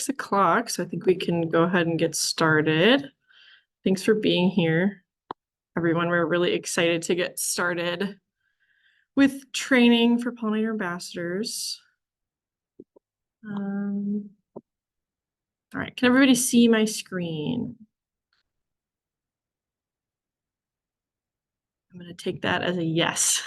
6 o'clock, so I think we can go ahead and get started. Thanks for being here, everyone. We're really excited to get started with training for pollinator ambassadors. All right, can everybody see my screen? I'm going to take that as a yes.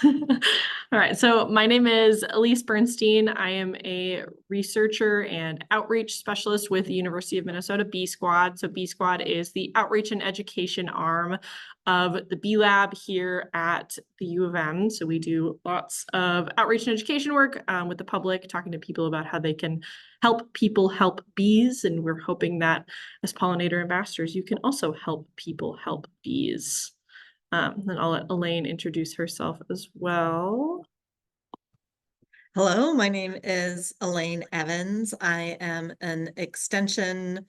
All right, so my name is Elise Bernstein. I am a researcher and outreach specialist with the University of Minnesota Bee Squad. So Bee Squad is the outreach and education arm of the Bee Lab here at the U of M. So we do lots of outreach and education work with the public, talking to people about how they can help people help bees. And we're hoping that as pollinator ambassadors, you can also help people help bees. Then I'll let Elaine introduce herself as well. Hello, my name is Elaine Evans. I am an extension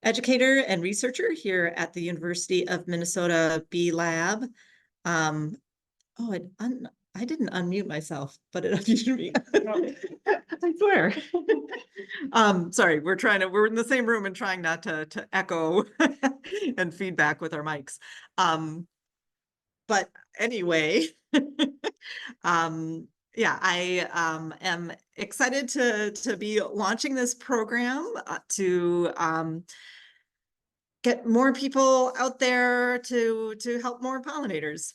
educator and researcher here at the University of Minnesota Bee Lab. I didn't unmute myself, but it unmuted me. I swear. Sorry, we're in the same room and trying not to echo and feedback with our mics. But anyway, yeah, I am excited to be launching this program to get more people out there to help more pollinators.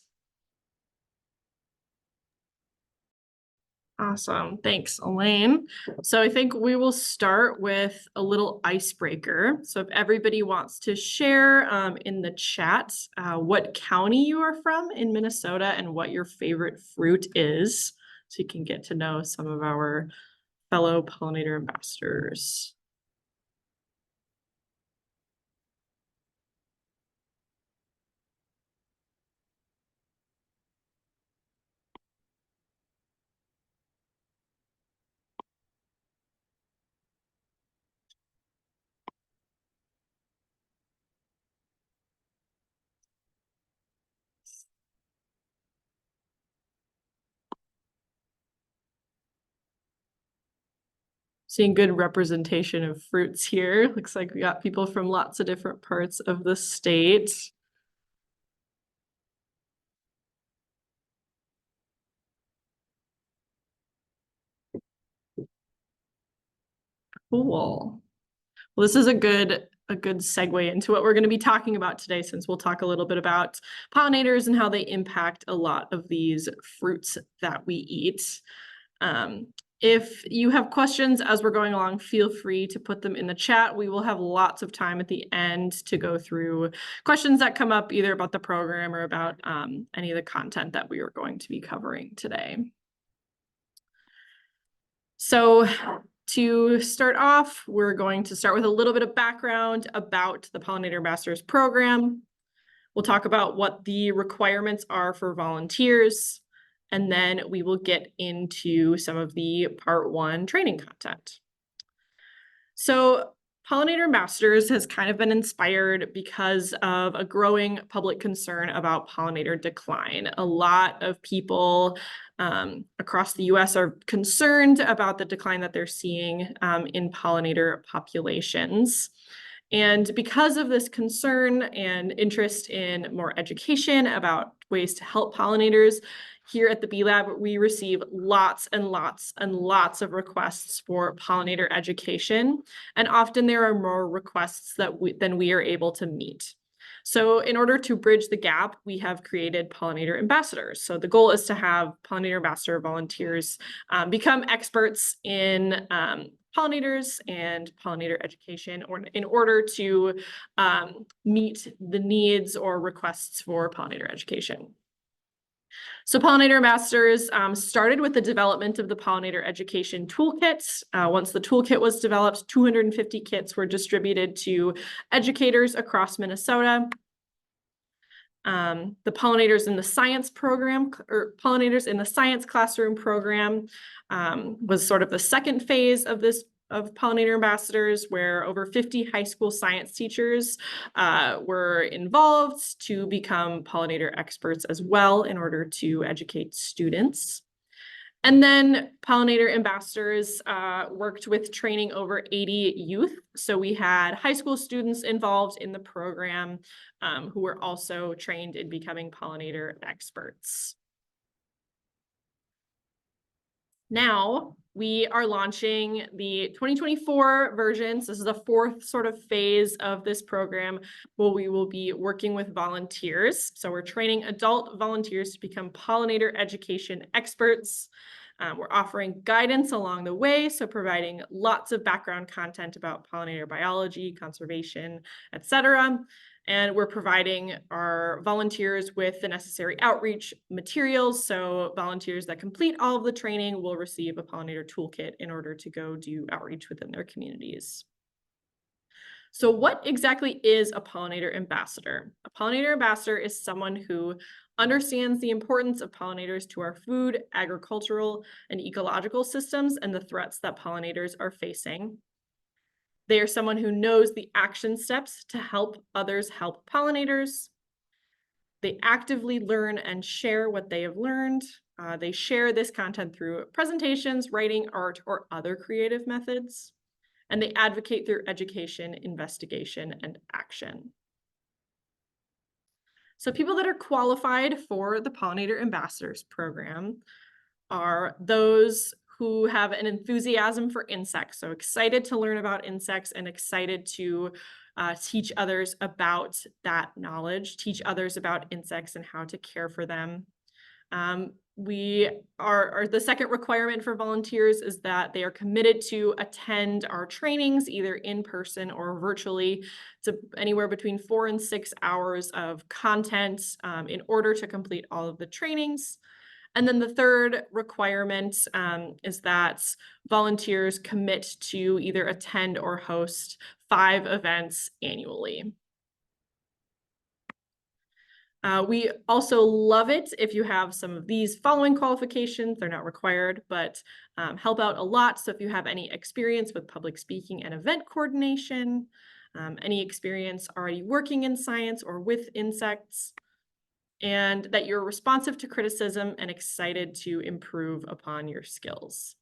Awesome. Thanks, Elaine. So I think we will start with a little icebreaker. So if everybody wants to share in the chat what county you are from in Minnesota and what your favorite fruit is, so you can get to know some of our fellow pollinator ambassadors. Seeing good representation of fruits here. Looks like we got people from lots of different parts of the state. Cool. Well, this is a good segue into what we're going to be talking about today, since we'll talk a little bit about pollinators and how they impact a lot of these fruits that we eat. If you have questions as we're going along, feel free to put them in the chat. We will have lots of time at the end to go through questions that come up either about the program or about any of the content that we are going to be covering today. So to start off, we're going to start with a little bit of background about the Pollinator Ambassadors program. We'll talk about what the requirements are for volunteers, and then we will get into some of the part 1 training content. So Pollinator Ambassadors has kind of been inspired because of a growing public concern about pollinator decline. A lot of people across the US are concerned about the decline that they're seeing in pollinator populations. And because of this concern and interest in more education about ways to help pollinators, here at the Bee Lab, we receive lots and lots and lots of requests for pollinator education. And often there are more requests than we are able to meet. So in order to bridge the gap, we have created Pollinator Ambassadors. So the goal is to have Pollinator Ambassador volunteers become experts in pollinators and pollinator education, or in order to meet the needs or requests for pollinator education. So Pollinator Ambassadors started with the development of the Pollinator Education Toolkit. Once the toolkit was developed, 250 kits were distributed to educators across Minnesota. The Pollinators in the Science program, or Pollinators in the Science Classroom program, was sort of the second phase of Pollinator Ambassadors, where over 50 high school science teachers were involved to become pollinator experts as well in order to educate students. And then Pollinator Ambassadors worked with training over 80 youth. So we had high school students involved in the program who were also trained in becoming pollinator experts. Now we are launching the 2024 versions. This is the fourth sort of phase of this program where we will be working with volunteers. So we're training adult volunteers to become pollinator education experts. We're offering guidance along the way, so providing lots of background content about pollinator biology, conservation, etc. And we're providing our volunteers with the necessary outreach materials. So volunteers that complete all of the training will receive a pollinator toolkit in order to go do outreach within their communities. So what exactly is a pollinator ambassador? A pollinator ambassador is someone who understands the importance of pollinators to our food, agricultural, and ecological systems and the threats that pollinators are facing. They are someone who knows the action steps to help others help pollinators. They actively learn and share what they have learned. They share this content through presentations, writing, art, or other creative methods. And they advocate through education, investigation, and action. So people that are qualified for the Pollinator Ambassadors program are those who have an enthusiasm for insects, so excited to learn about insects and excited to teach others about that knowledge, teach others about insects and how to care for them. The second requirement for volunteers is that they are committed to attend our trainings either in person or virtually. It's anywhere between 4 and 6 hours of content in order to complete all of the trainings. And then the third requirement is that volunteers commit to either attend or host 5 events annually. We also love it if you have some of these following qualifications. They're not required, but help out a lot. So if you have any experience with public speaking and event coordination, any experience already working in science or with insects, and that you're responsive to criticism and excited to improve upon your skills.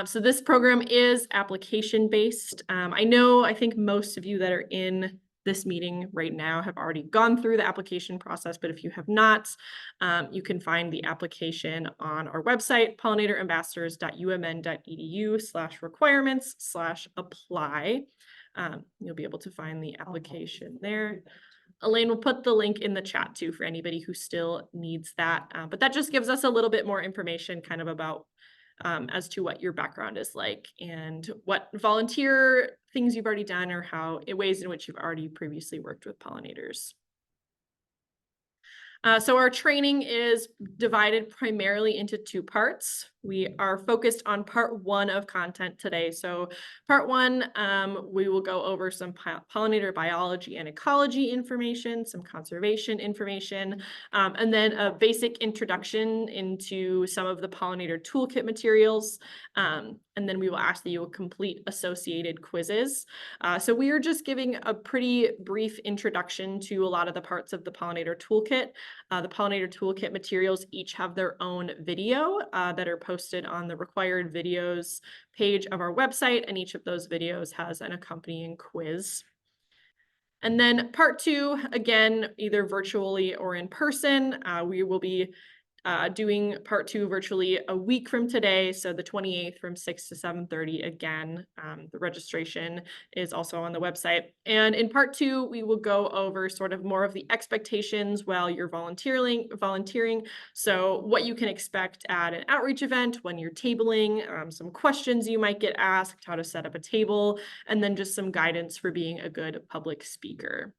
So this program is application-based. I think most of you that are in this meeting right now have already gone through the application process, but if you have not, you can find the application on our website, pollinatorambassadors.umn.edu/requirements/apply. You'll be able to find the application there. Elaine will put the link in the chat too for anybody who still needs that. But that just gives us a little bit more information kind of about as to what your background is like and what volunteer things you've already done or ways in which you've already previously worked with pollinators. So our training is divided primarily into 2 parts. We are focused on part 1 of content today. So part 1, we will go over some pollinator biology and ecology information, some conservation information, and then a basic introduction into some of the Pollinator Toolkit materials. And then we will ask that you will complete associated quizzes. So we are just giving a pretty brief introduction to a lot of the parts of the Pollinator Toolkit. The Pollinator Toolkit materials each have their own video that are posted on the required videos page of our website, and each of those videos has an accompanying quiz. And then part 2, again, either virtually or in person, we will be doing part 2 virtually a week from today, so the 28th from 6 to 7:30 again. The registration is also on the website. And in part 2, we will go over sort of more of the expectations while you're volunteering. So what you can expect at an outreach event when you're tabling, some questions you might get asked, how to set up a table, and then just some guidance for being a good public speaker.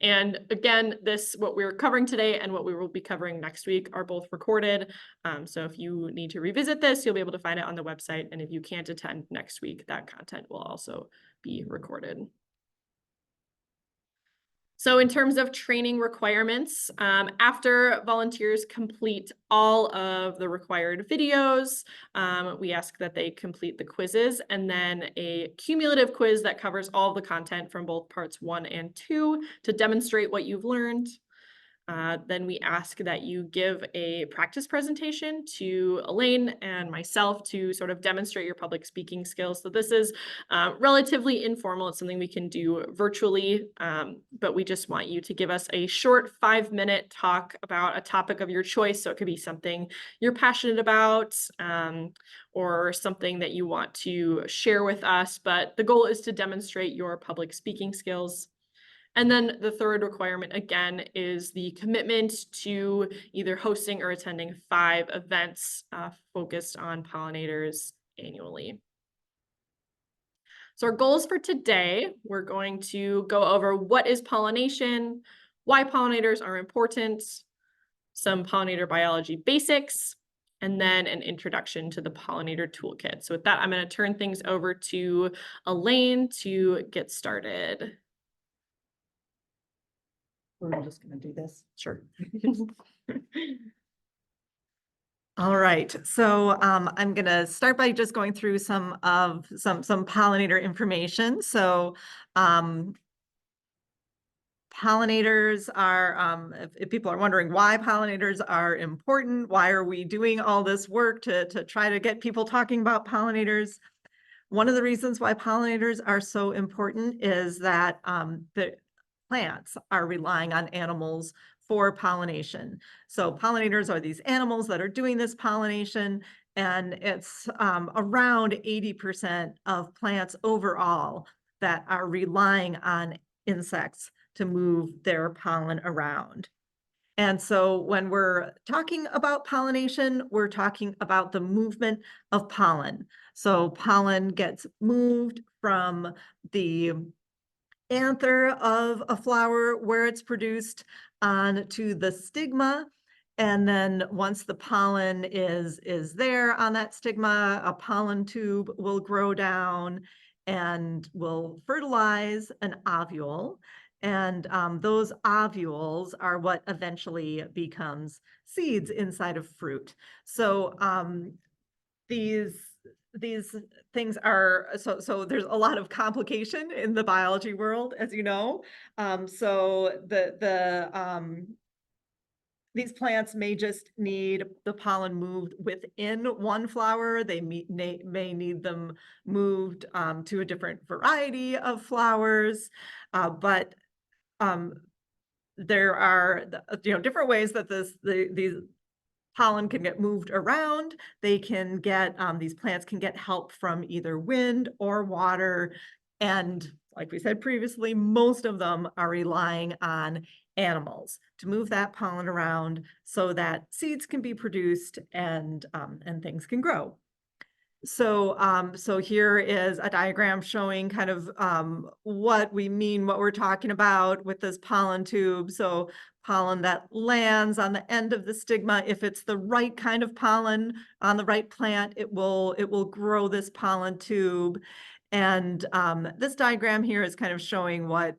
And again, what we're covering today and what we will be covering next week are both recorded. So if you need to revisit this, you'll be able to find it on the website. And if you can't attend next week, that content will also be recorded. So in terms of training requirements, after volunteers complete all of the required videos, we ask that they complete the quizzes and then a cumulative quiz that covers all the content from both parts 1 and 2 to demonstrate what you've learned. Then we ask that you give a practice presentation to Elaine and myself to sort of demonstrate your public speaking skills. So this is relatively informal. It's something we can do virtually, but we just want you to give us a short 5-minute talk about a topic of your choice. So it could be something you're passionate about, or something that you want to share with us. But the goal is to demonstrate your public speaking skills. And then the third requirement, again, is the commitment to either hosting or attending 5 events focused on pollinators annually. So our goals for today, we're going to go over what is pollination, why pollinators are important, some pollinator biology basics, and then an introduction to the Pollinator Toolkit. So with that, I'm going to turn things over to Elaine to get started. We're just going to do this. Sure. All right, so I'm going to start by just going through some pollinator information. So pollinators are, if people are wondering why pollinators are important, why are we doing all this work to try to get people talking about pollinators? One of the reasons why pollinators are so important is that the plants are relying on animals for pollination. So pollinators are these animals that are doing this pollination, and it's around 80% of plants overall that are relying on insects to move their pollen around. And so when we're talking about pollination, we're talking about the movement of pollen. So pollen gets moved from the anther of a flower where it's produced onto the stigma. And then once the pollen is there on that stigma, a pollen tube will grow down and will fertilize an ovule. And those ovules are what eventually becomes seeds inside of fruit. So these things are, so there's a lot of complication in the biology world, as you know. So these plants may just need the pollen moved within one flower. They may need them moved to a different variety of flowers, but there are different ways that these pollen can get moved around. They can get, these plants can get help from either wind or water. And like we said previously, most of them are relying on animals to move that pollen around so that seeds can be produced and things can grow. So, so here is a diagram showing kind of what we mean, what we're talking about with this pollen tube. So pollen that lands on the end of the stigma, if it's the right kind of pollen on the right plant, it will grow this pollen tube. And this diagram here is kind of showing what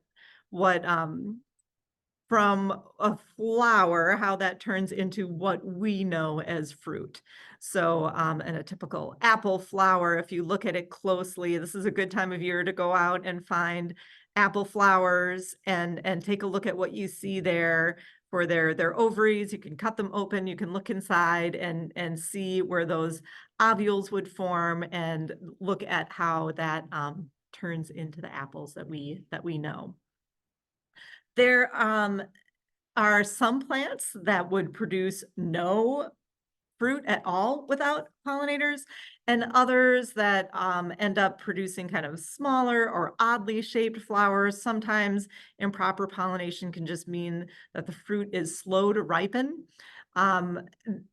from a flower, how that turns into what we know as fruit. So in a typical apple flower, if you look at it closely, this is a good time of year to go out and find apple flowers and take a look at what you see there for their ovaries. You can cut them open, you can look inside and see where those ovules would form and look at how that turns into the apples that we know. There are some plants that would produce no fruit at all without pollinators, and others that end up producing kind of smaller or oddly shaped flowers. Sometimes improper pollination can just mean that the fruit is slow to ripen.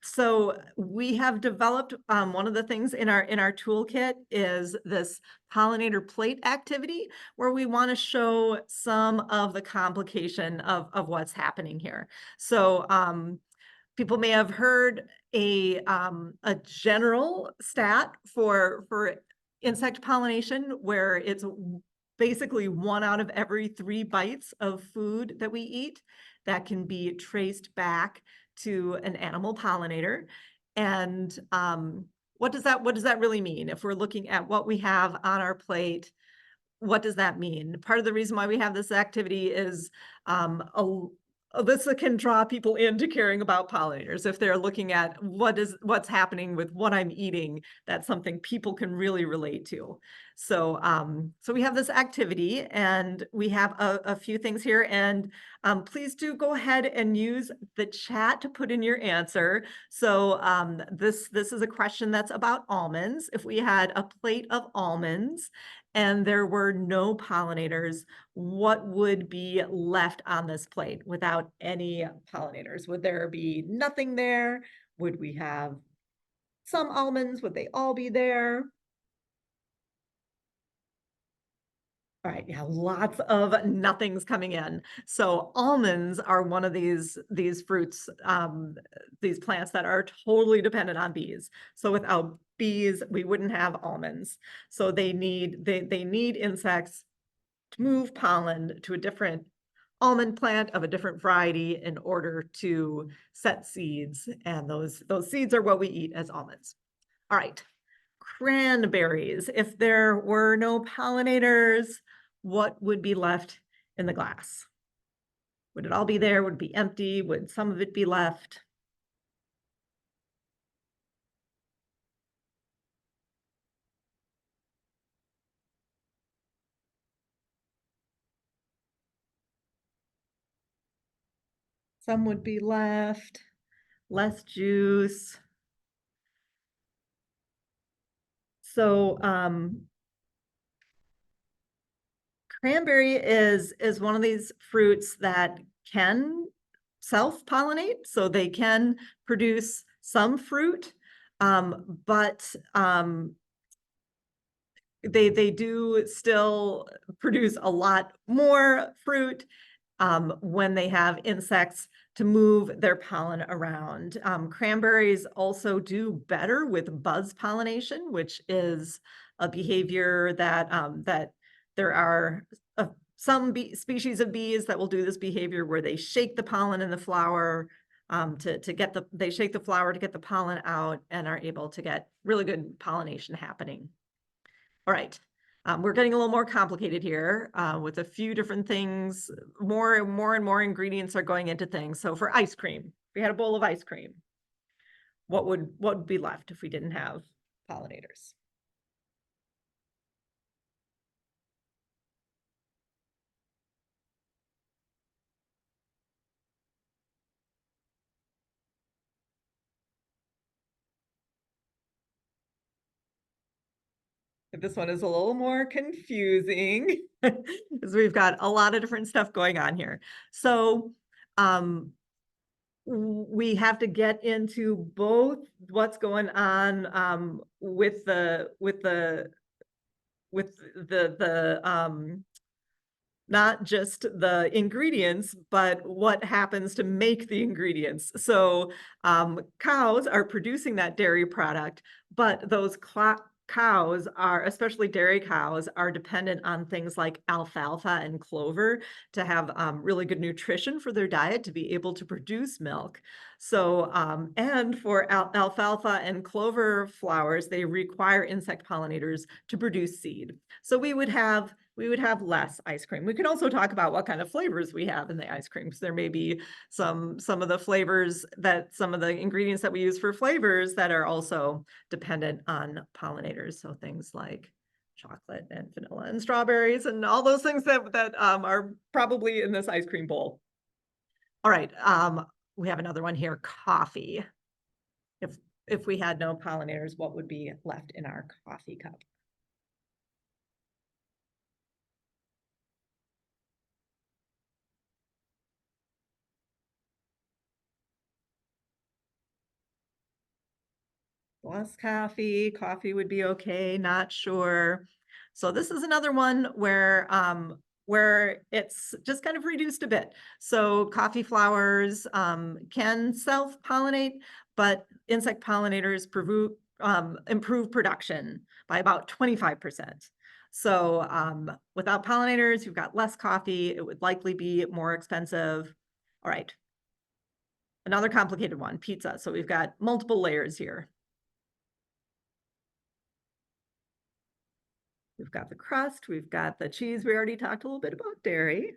So we have developed, one of the things in our toolkit is this pollinator plate activity, where we want to show some of the complication of what's happening here. So people may have heard a general stat for insect pollination, where it's basically 1 out of every 3 bites of food that we eat that can be traced back to an animal pollinator. And what does that really mean? If we're looking at what we have on our plate, what does that mean? Part of the reason why we have this activity is this can draw people into caring about pollinators. If they're looking at what's happening with what I'm eating, that's something people can really relate to. So, so we have this activity, and we have a few things here, and please do go ahead and use the chat to put in your answer. So this is a question that's about almonds. If we had a plate of almonds and there were no pollinators, what would be left on this plate without any pollinators? Would there be nothing there? Would we have some almonds? Would they all be there? All right, yeah, lots of nothings coming in. So almonds are one of these fruits, these plants that are totally dependent on bees. So without bees, we wouldn't have almonds. So they need insects to move pollen to a different almond plant of a different variety in order to set seeds. And those seeds are what we eat as almonds. All right, cranberries. If there were no pollinators, what would be left in the glass? Would it all be there? Would it be empty? Would some of it be left? Some would be left, less juice. So cranberry is one of these fruits that can self-pollinate, so they can produce some fruit, but they do still produce a lot more fruit when they have insects to move their pollen around. Cranberries also do better with buzz pollination, which is a behavior that that there are some species of bees that will do this behavior where they shake the pollen in the flower to get they shake the flower to get the pollen out and are able to get really good pollination happening. All right. We're getting a little more complicated here with a few different things. More and more ingredients are going into things. So for ice cream, if we had a bowl of ice cream, what would be left if we didn't have pollinators? This one is a little more confusing because we've got a lot of different stuff going on here. So we have to get into both what's going on with the not just the ingredients, but what happens to make the ingredients. So cows are producing that dairy product, but those cows are, especially dairy cows, are dependent on things like alfalfa and clover to have really good nutrition for their diet to be able to produce milk. So, and for alfalfa and clover flowers, they require insect pollinators to produce seed. So we would have less ice cream. We could also talk about what kind of flavors we have in the ice cream. So there may be some of the flavors that some of the ingredients that we use for flavors that are also dependent on pollinators. So things like chocolate and vanilla and strawberries and all those things that are probably in this ice cream bowl. All right, we have another one here, coffee. If we had no pollinators, what would be left in our coffee cup? Less coffee would be okay, not sure. So this is another one where it's just kind of reduced a bit. So coffee flowers can self-pollinate, but insect pollinators improve production by about 25%. So without pollinators, you've got less coffee. It would likely be more expensive. All right. Another complicated one, pizza. So we've got multiple layers here. We've got the crust, we've got the cheese. We already talked a little bit about dairy.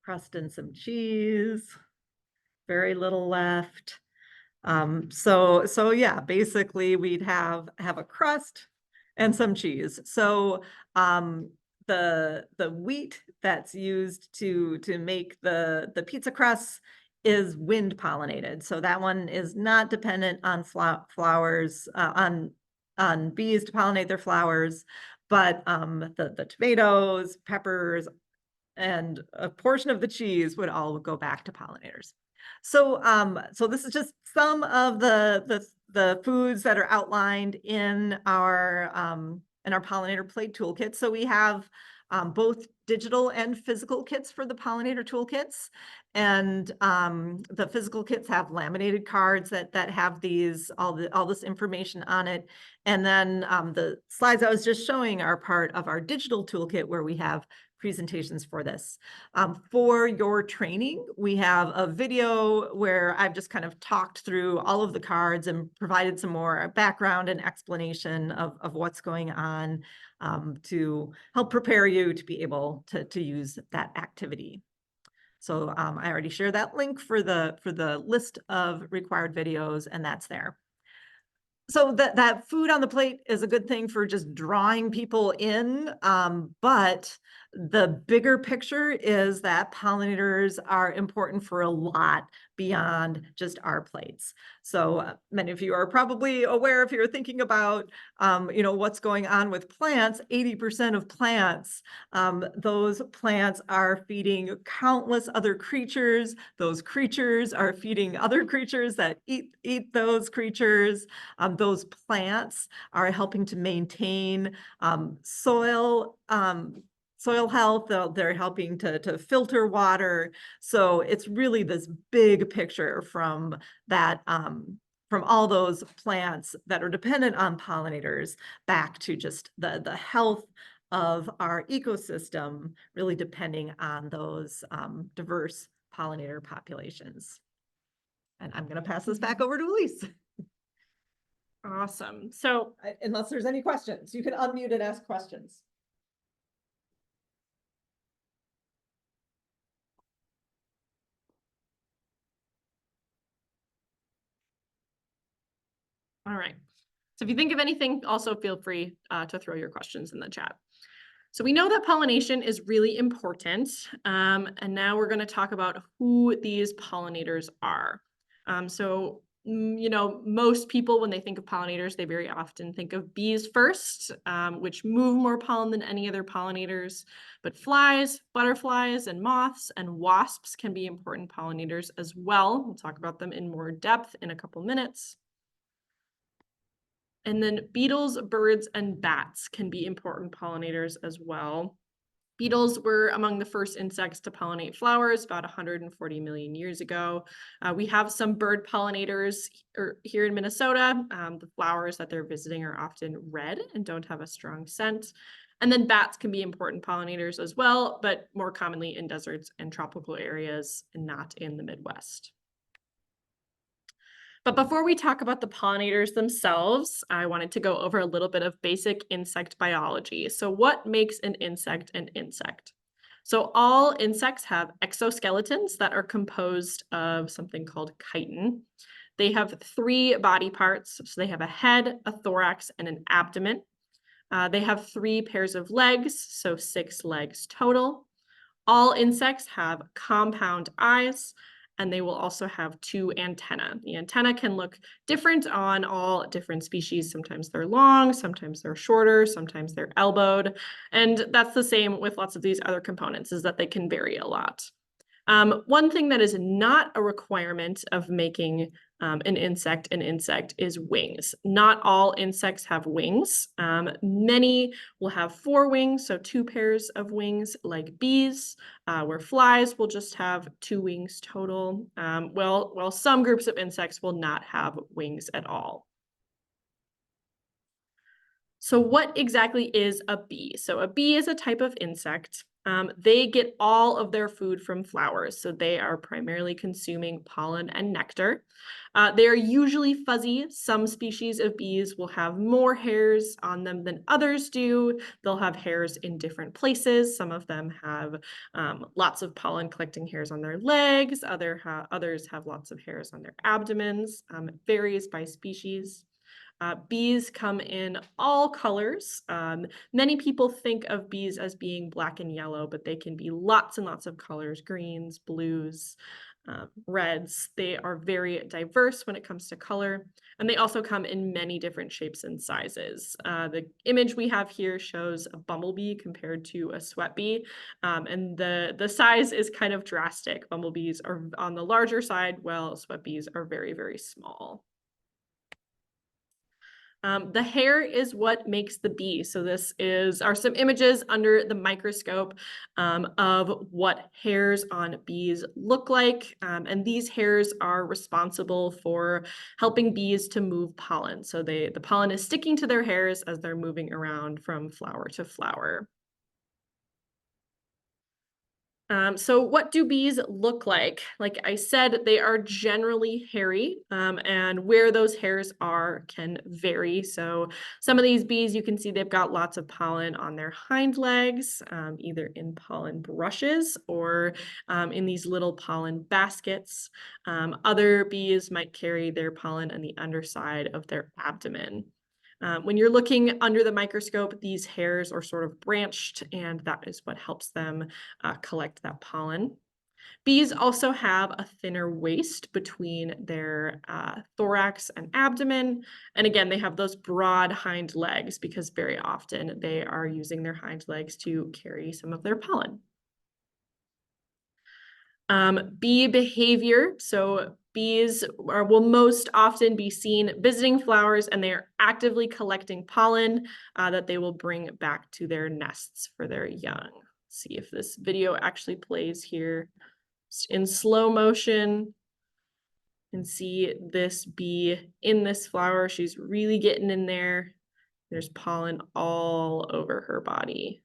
crust and some cheese, very little left. So yeah, basically we'd have a crust and some cheese. So the wheat that's used to make the pizza crusts is wind pollinated. So that one is not dependent on flowers, on bees to pollinate their flowers, but the tomatoes, peppers, and a portion of the cheese would all go back to pollinators. So this is just some of the foods that are outlined in our pollinator plate toolkit. So we have both digital and physical kits for the pollinator toolkits. And the physical kits have laminated cards that have all this information on it. And then the slides I was just showing are part of our digital toolkit, where we have presentations for this. For your training, we have a video where I've just kind of talked through all of the cards and provided some more background and explanation of what's going on, to help prepare you to be able to use that activity. So I already shared that link for the list of required videos, and that's there. So that food on the plate is a good thing for just drawing people in, but the bigger picture is that pollinators are important for a lot beyond just our plates. So many of you are probably aware, if you're thinking about what's going on with plants, 80% of plants, those plants are feeding countless other creatures. Those creatures are feeding other creatures that eat those creatures. Those plants are helping to maintain soil health. They're helping to filter water. So it's really this big picture from that, from all those plants that are dependent on pollinators back to just the health of our ecosystem, really depending on those diverse pollinator populations. And I'm going to pass this back over to Elise. Awesome. So Unless there's any questions, you can unmute and ask questions. all right. So if you think of anything, also feel free to throw your questions in the chat. So we know that pollination is really important. And now we're going to talk about who these pollinators are. Most people, when they think of pollinators, they very often think of bees first, which move more pollen than any other pollinators. But flies, butterflies, and moths and wasps can be important pollinators as well. We'll talk about them in more depth in a couple minutes. And then beetles, birds, and bats can be important pollinators as well. Beetles were among the first insects to pollinate flowers about 140 million years ago. We have some bird pollinators here in Minnesota. The flowers that they're visiting are often red and don't have a strong scent. And then bats can be important pollinators as well, but more commonly in deserts and tropical areas and not in the Midwest. But before we talk about the pollinators themselves, I wanted to go over a little bit of basic insect biology. So what makes an insect an insect? So all insects have exoskeletons that are composed of something called chitin. They have 3 body parts. So they have a head, a thorax, and an abdomen. They have 3 pairs of legs, so 6 legs total. All insects have compound eyes, and they will also have 2 antennae. The antenna can look different on all different species. Sometimes they're long, sometimes they're shorter, sometimes they're elbowed. And that's the same with lots of these other components, is that they can vary a lot. One thing that is not a requirement of making an insect is wings. Not all insects have wings. Many will have 4 wings, so 2 pairs of wings, like bees, where flies will just have 2 wings total. Well, some groups of insects will not have wings at all. So what exactly is a bee? So a bee is a type of insect. They get all of their food from flowers, so they are primarily consuming pollen and nectar. They are usually fuzzy. Some species of bees will have more hairs on them than others do. They'll have hairs in different places. Some of them have lots of pollen collecting hairs on their legs. Others have lots of hairs on their abdomens. It varies by species. Bees come in all colors. Many people think of bees as being black and yellow, but they can be lots and lots of colors, greens, blues, reds. They are very diverse when it comes to color, and they also come in many different shapes and sizes. The image we have here shows a bumblebee compared to a sweat bee, and the size is kind of drastic. Bumblebees are on the larger side, while sweat bees are very, very small. The hair is what makes the bee. So this are some images under the microscope of what hairs on bees look like. And these hairs are responsible for helping bees to move pollen. So the pollen is sticking to their hairs as they're moving around from flower to flower. So what do bees look like? Like I said, they are generally hairy, and where those hairs are can vary. So some of these bees, you can see they've got lots of pollen on their hind legs, either in pollen brushes or in these little pollen baskets. Other bees might carry their pollen on the underside of their abdomen. When you're looking under the microscope, these hairs are sort of branched, and that is what helps them collect that pollen. Bees also have a thinner waist between their thorax and abdomen. And again, they have those broad hind legs because very often they are using their hind legs to carry some of their pollen. Bee behavior. So bees will most often be seen visiting flowers, and they are actively collecting pollen that they will bring back to their nests for their young. Let's see if this video actually plays here. In slow motion, you can see this bee in this flower. She's really getting in there. There's pollen all over her body,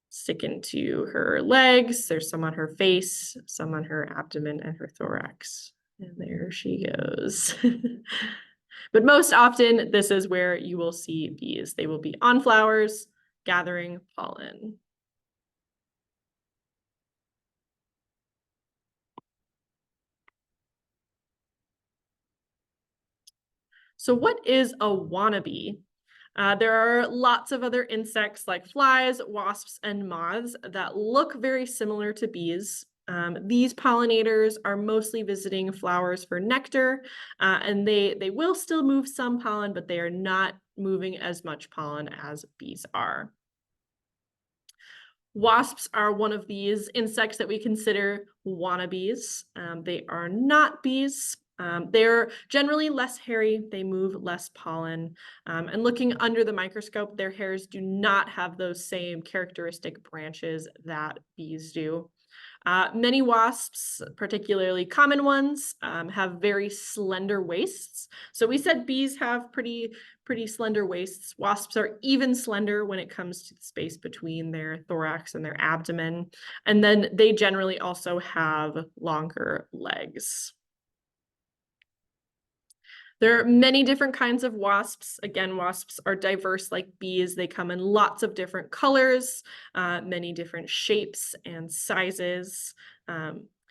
sticking to her legs. There's some on her face, some on her abdomen and her thorax. And there she goes. But most often, this is where you will see bees. They will be on flowers, gathering pollen. So what is a wannabe? There are lots of other insects like flies, wasps, and moths that look very similar to bees. These pollinators are mostly visiting flowers for nectar, and they will still move some pollen, but they are not moving as much pollen as bees are. Wasps are one of these insects that we consider wannabes. They are not bees. They're generally less hairy, they move less pollen, and looking under the microscope, their hairs do not have those same characteristic branches that bees do. Many wasps, particularly common ones, have very slender waists. So we said bees have pretty slender waists. Wasps are even slender when it comes to the space between their thorax and their abdomen. And then they generally also have longer legs. There are many different kinds of wasps. Again, wasps are diverse like bees. They come in lots of different colors, many different shapes and sizes.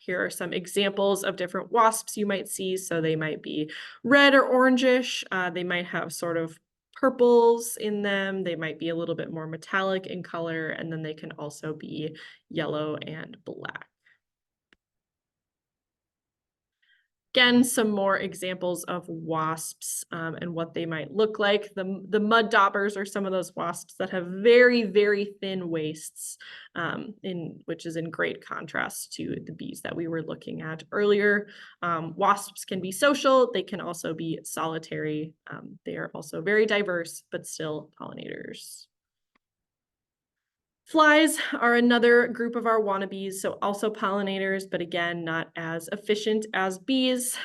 Here are some examples of different wasps you might see. So they might be red or orangish. They might have sort of purples in them. They might be a little bit more metallic in color, and then they can also be yellow and black. Again, some more examples of wasps and what they might look like. The mud daubers are some of those wasps that have very, very thin waists, which is in great contrast to the bees that we were looking at earlier. Wasps can be social. They can also be solitary. They are also very diverse, but still pollinators. Flies are another group of our wannabes, so also pollinators, but again, not as efficient as bees.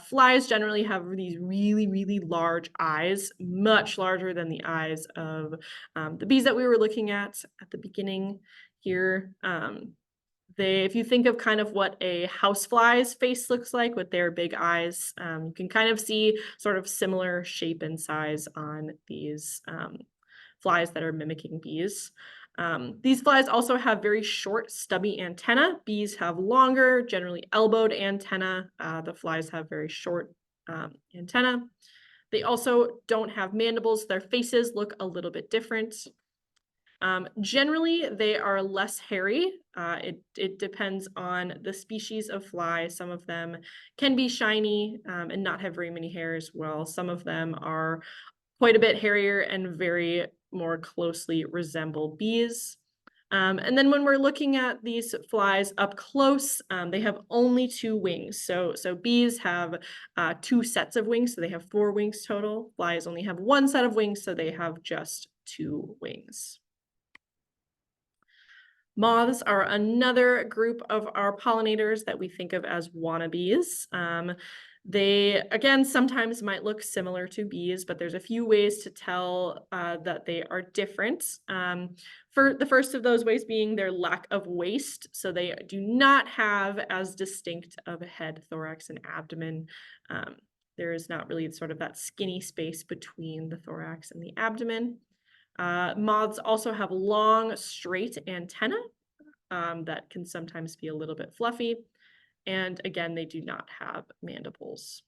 Flies generally have these really, really large eyes, much larger than the eyes of the bees that we were looking at the beginning here. If you think of kind of what a housefly's face looks like with their big eyes, you can kind of see sort of similar shape and size on these flies that are mimicking bees. These flies also have very short, stubby antennae. Bees have longer, generally elbowed antennae. The flies have very short antennae. They also don't have mandibles. Their faces look a little bit different. Generally, they are less hairy. It depends on the species of fly. Some of them can be shiny and not have very many hairs, while some of them are quite a bit hairier and very more closely resemble bees. And then when we're looking at these flies up close, they have only 2 wings. So bees have 2 sets of wings, so they have 4 wings total. Flies only have 1 set of wings, so they have just 2 wings. Moths are another group of our pollinators that we think of as wannabes. They, again, sometimes might look similar to bees, but there's a few ways to tell that they are different. For the first of those ways being their lack of waist. So they do not have as distinct of a head, thorax, and abdomen. There is not really sort of that skinny space between the thorax and the abdomen. Moths also have long, straight antennae that can sometimes be a little bit fluffy. And again, they do not have mandibles.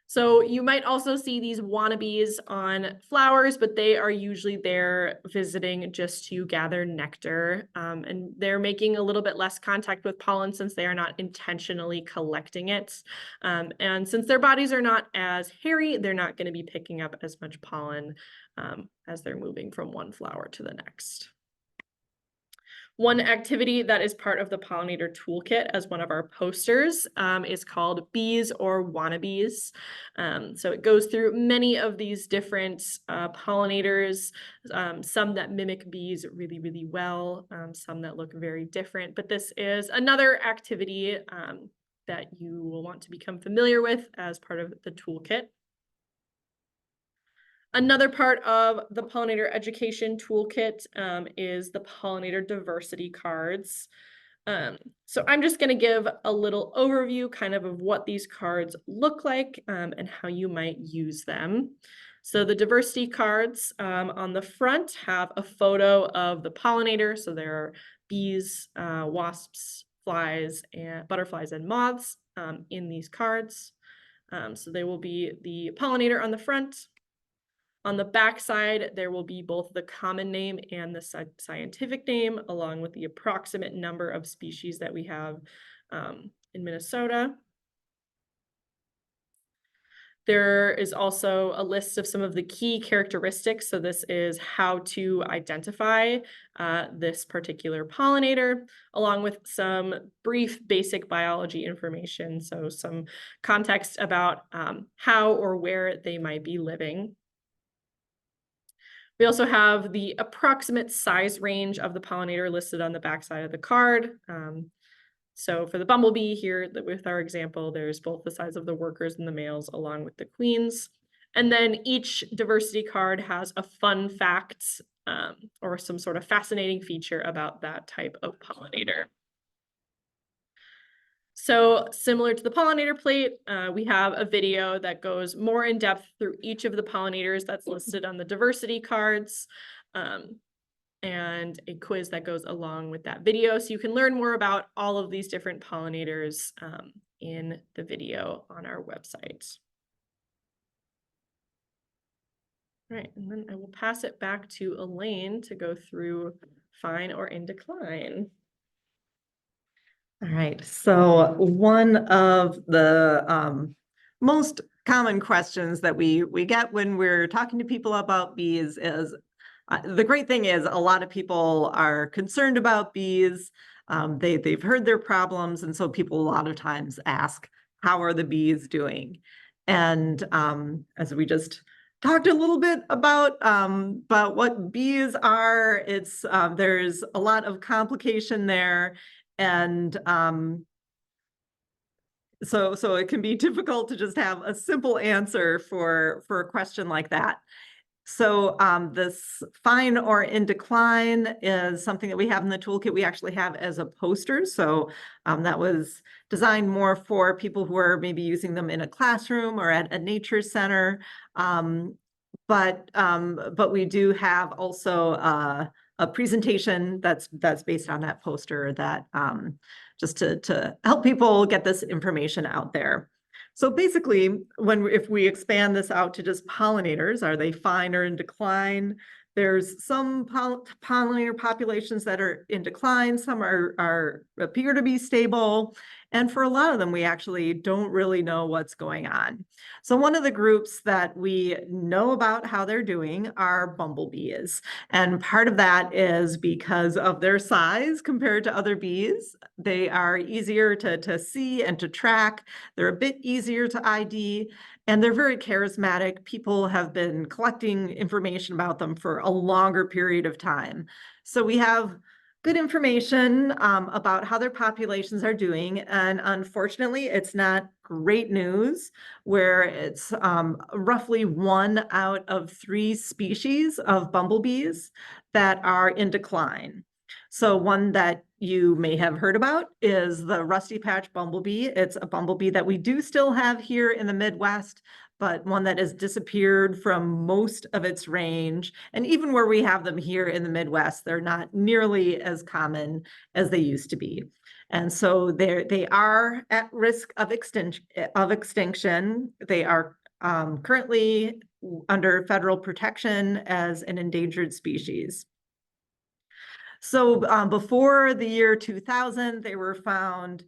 So you might also see these wannabes on flowers, but they are usually there visiting just to gather nectar. And they're making a little bit less contact with pollen since they are not intentionally collecting it. And since their bodies are not as hairy, they're not going to be picking up as much pollen as they're moving from one flower to the next. One activity that is part of the Pollinator Toolkit as one of our posters is called Bees or Wannabes. So it goes through many of these different pollinators, some that mimic bees really, really well, some that look very different. But this is another activity that you will want to become familiar with as part of the toolkit. Another part of the pollinator education toolkit is the pollinator diversity cards. So I'm just going to give a little overview kind of what these cards look like and how you might use them. So the diversity cards on the front have a photo of the pollinator. So there are bees, wasps, flies, and butterflies and moths in these cards. So they will be the pollinator on the front. On the back side, there will be both the common name and the scientific name, along with the approximate number of species that we have in Minnesota. There is also a list of some of the key characteristics. So this is how to identify this particular pollinator, along with some brief basic biology information. So some context about how or where they might be living. We also have the approximate size range of the pollinator listed on the backside of the card. So for the bumblebee here, with our example, there's both the size of the workers and the males along with the queens. And then each diversity card has a fun fact or some sort of fascinating feature about that type of pollinator. So similar to the pollinator plate, we have a video that goes more in depth through each of the pollinators that's listed on the diversity cards, and a quiz that goes along with that video. So you can learn more about all of these different pollinators in the video on our website. All right, and then I will pass it back to Elaine to go through fine or in decline. All right, so one of the most common questions that we get when we're talking to people about bees is, the great thing is a lot of people are concerned about bees. They've heard their problems, and so people a lot of times ask, how are the bees doing? And as we just talked a little bit about what bees are. It's there's a lot of complication there, and so it can be difficult to just have a simple answer for a question like that. So this fine or in decline is something that we have in the toolkit. We actually have as a poster. So that was designed more for people who are maybe using them in a classroom or at a nature center. But we do have also a presentation that's based on that poster that just to help people get this information out there. So basically, if we expand this out to just pollinators, are they fine or in decline? There's some pollinator populations that are in decline, some appear to be stable, and for a lot of them, we actually don't really know what's going on. So one of the groups that we know about how they're doing are bumblebees. And part of that is because of their size compared to other bees. They are easier to see and to track. They're a bit easier to ID, and they're very charismatic. People have been collecting information about them for a longer period of time. So we have good information about how their populations are doing. And unfortunately, it's not great news where it's roughly 1 out of 3 species of bumblebees that are in decline. So one that you may have heard about is the rusty patch bumblebee. It's a bumblebee that we do still have here in the Midwest, but one that has disappeared from most of its range. And even where we have them here in the Midwest, they're not nearly as common as they used to be. And so they are at risk of extinction. They are currently under federal protection as an endangered species. So before the year 2000, they were found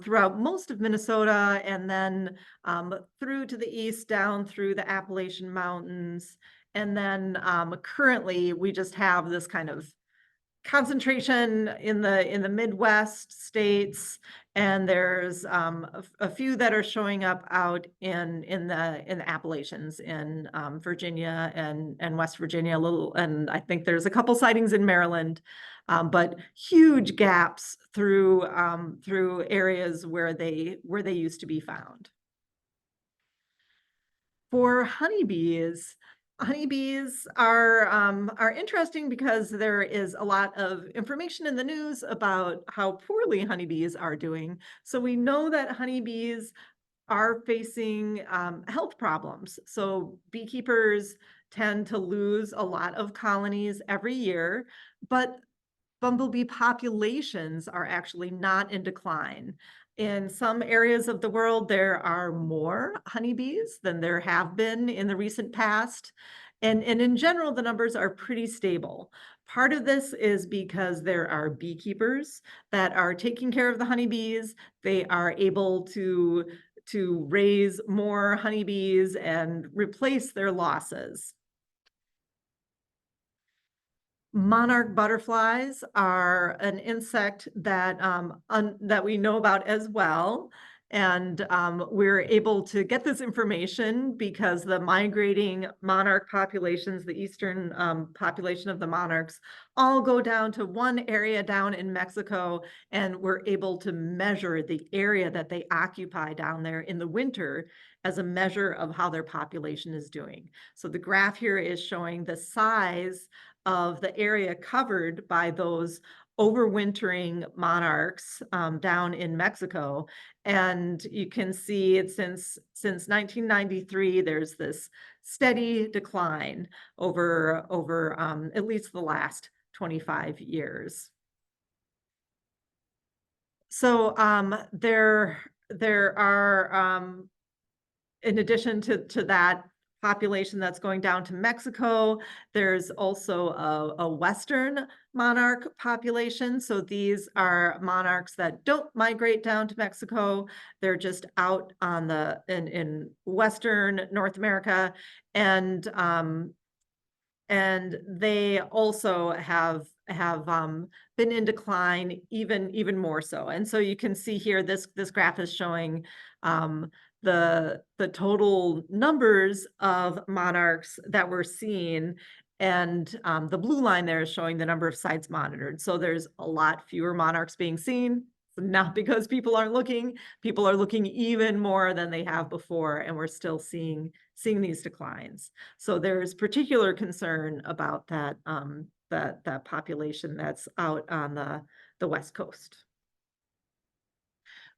throughout most of Minnesota, and then through to the east, down through the Appalachian Mountains. And then currently, we just have this kind of concentration in the Midwest states, and there's a few that are showing up out in the Appalachians in Virginia and West Virginia, and I think there's a couple sightings in Maryland, but huge gaps through areas where they used to be found. For honeybees are interesting because there is a lot of information in the news about how poorly honeybees are doing. So we know that honeybees are facing health problems. So beekeepers tend to lose a lot of colonies every year, but bumblebee populations are actually not in decline. In some areas of the world, there are more honeybees than there have been in the recent past. And in general, the numbers are pretty stable. Part of this is because there are beekeepers that are taking care of the honeybees. They are able to raise more honeybees and replace their losses. Monarch butterflies are an insect that that we know about as well. And we're able to get this information because the migrating monarch populations, the eastern population of the monarchs, all go down to one area down in Mexico, and we're able to measure the area that they occupy down there in the winter as a measure of how their population is doing. So the graph here is showing the size of the area covered by those overwintering monarchs down in Mexico. And you can see it since 1993, there's this steady decline over at least the last 25 years. So there are, in addition to that population that's going down to Mexico, there's also a Western monarch population. So these are monarchs that don't migrate down to Mexico. They're just out on in Western North America, and they also have been in decline even more so. And so you can see here, this graph is showing the total numbers of monarchs that we're seeing. And the blue line there is showing the number of sites monitored. So there's a lot fewer monarchs being seen. Not because people aren't looking, people are looking even more than they have before, and we're still seeing these declines. So there's particular concern about that that population that's out on the West Coast.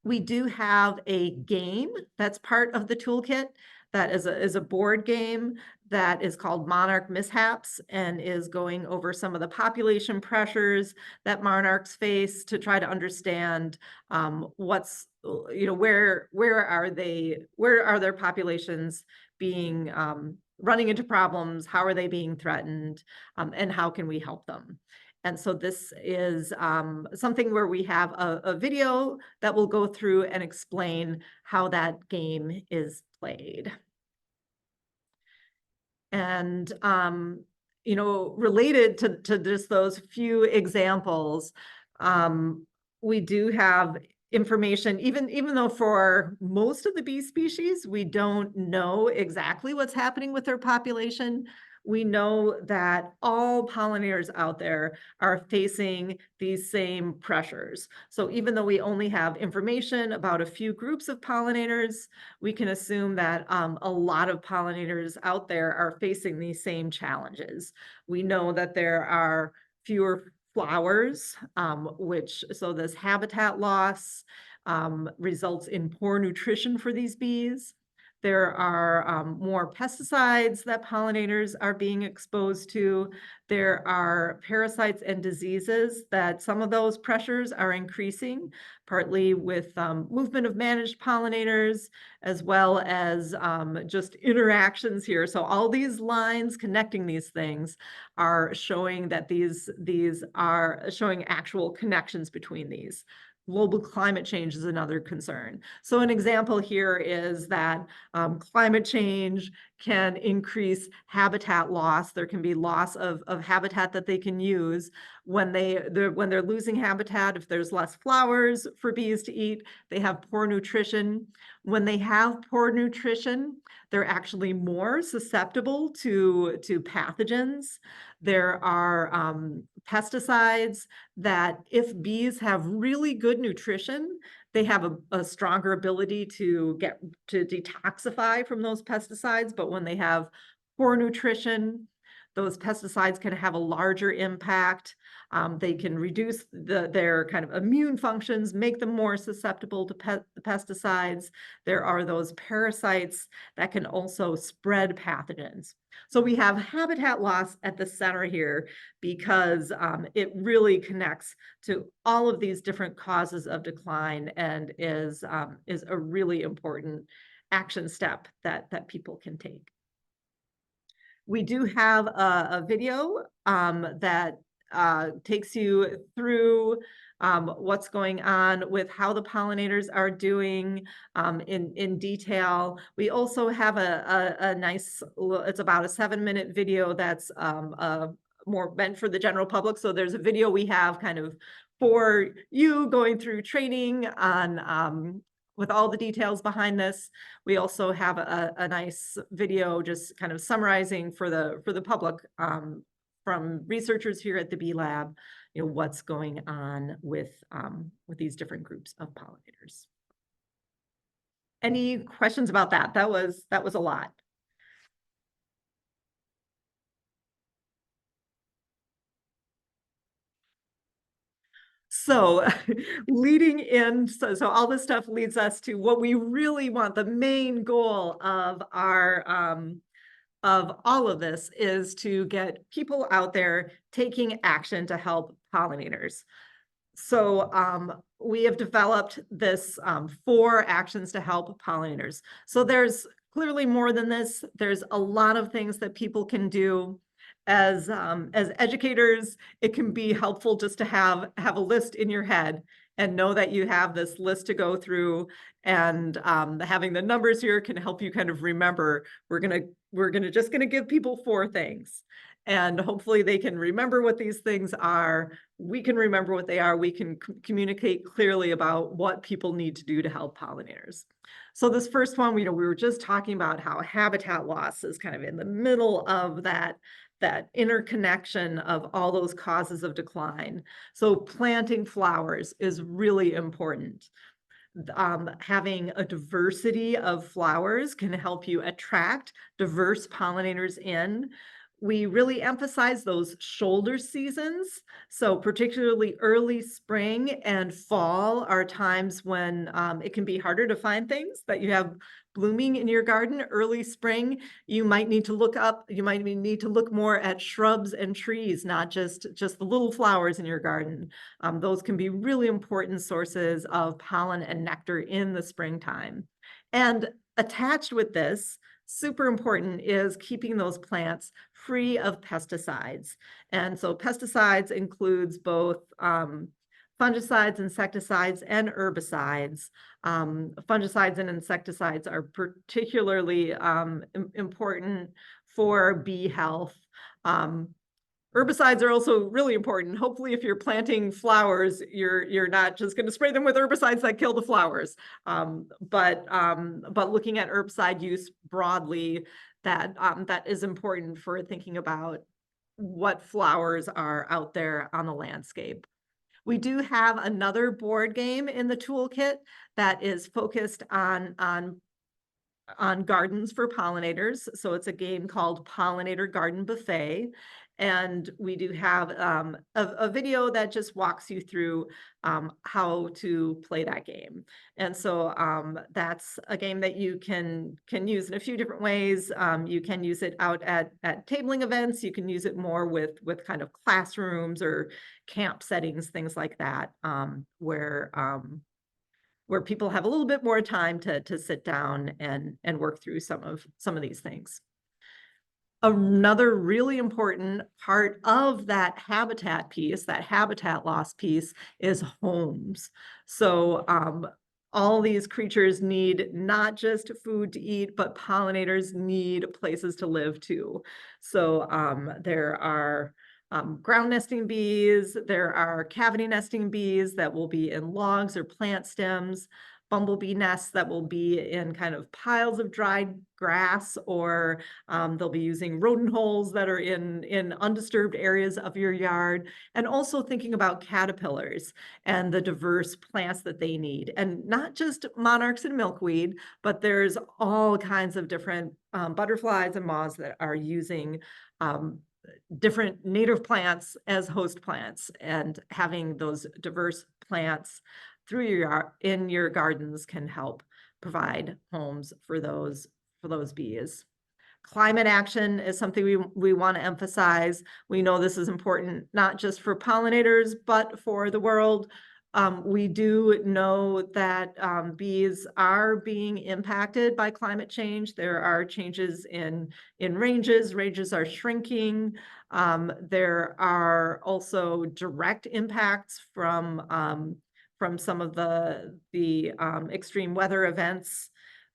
We do have a game that's part of the toolkit that is a board game that is called Monarch Mishaps and is going over some of the population pressures that monarchs face to try to understand what's, where are their populations being running into problems, how are they being threatened, and how can we help them? And so this is something where we have a video that will go through and explain how that game is played. And, related to just those few examples, we do have information, even though for most of the bee species, we don't know exactly what's happening with their population. We know that all pollinators out there are facing these same pressures. So even though we only have information about a few groups of pollinators, we can assume that a lot of pollinators out there are facing these same challenges. We know that there are fewer flowers, so this habitat loss results in poor nutrition for these bees. There are more pesticides that pollinators are being exposed to. There are parasites and diseases that some of those pressures are increasing, partly with movement of managed pollinators, as well as just interactions here. So all these lines connecting these things are showing that these are showing actual connections between these. Global climate change is another concern. So an example here is that climate change can increase habitat loss. There can be loss of habitat that they can use when they're losing habitat. If there's less flowers for bees to eat, they have poor nutrition. When they have poor nutrition, they're actually more susceptible to pathogens. There are pesticides that, if bees have really good nutrition, they have a stronger ability to detoxify from those pesticides. But when they have poor nutrition, those pesticides can have a larger impact. They can reduce their kind of immune functions, make them more susceptible to pesticides. There are those parasites that can also spread pathogens. So we have habitat loss at the center here because it really connects to all of these different causes of decline and is a really important action step that people can take. We do have a video that takes you through what's going on with how the pollinators are doing in detail. We also have a nice, it's about a 7-minute video that's more meant for the general public. So there's a video we have kind of for you going through training on with all the details behind this. We also have a nice video just kind of summarizing for the public from researchers here at the Bee Lab, what's going on with these different groups of pollinators. Any questions about that? That was a lot. So leading in, so all this stuff leads us to what we really want. The main goal of our of all of this is to get people out there taking action to help pollinators. So we have developed this 4 actions to help pollinators. So there's clearly more than this. There's a lot of things that people can do. As educators, it can be helpful just to have a list in your head and know that you have this list to go through, and having the numbers here can help you kind of remember, we're just gonna give people 4 things. and hopefully they can remember what these things are. We can remember what they are. We can communicate clearly about what people need to do to help pollinators. So this first one, we were just talking about how habitat loss is kind of in the middle of that interconnection of all those causes of decline. So planting flowers is really important. Having a diversity of flowers can help you attract diverse pollinators in. We really emphasize those shoulder seasons. So particularly early spring and fall are times when it can be harder to find things that you have blooming in your garden. Early spring, you might need to look more at shrubs and trees, not just the little flowers in your garden. Those can be really important sources of pollen and nectar in the springtime. And attached with this, super important, is keeping those plants free of pesticides. And so pesticides includes both fungicides, insecticides, and herbicides. Fungicides and insecticides are particularly important for bee health. Herbicides are also really important. Hopefully, if you're planting flowers, you're not just going to spray them with herbicides that kill the flowers. But looking at herbicide use broadly, that is important for thinking about what flowers are out there on the landscape. We do have another board game in the toolkit that is focused on gardens for pollinators. So it's a game called Pollinator Garden Buffet. And we do have a video that just walks you through how to play that game. And so that's a game that you can use in a few different ways. You can use it out at tabling events. You can use it more with kind of classrooms or camp settings, things like that, where people have a little bit more time to sit down and work through some of these things. Another really important part of that habitat piece, that habitat loss piece, is homes. So all these creatures need not just food to eat, but pollinators need places to live too. So there are ground nesting bees, there are cavity nesting bees that will be in logs or plant stems, bumblebee nests that will be in kind of piles of dried grass, or they'll be using rodent holes that are in undisturbed areas of your yard, and also thinking about caterpillars and the diverse plants that they need. And not just monarchs and milkweed, but there's all kinds of different butterflies and moths that are using different native plants as host plants, and having those diverse plants in your gardens can help provide homes for those bees. Climate action is something we want to emphasize. We know this is important not just for pollinators, but for the world. We do know that bees are being impacted by climate change. There are changes in ranges. Ranges are shrinking. There are also direct impacts from some of the extreme weather events.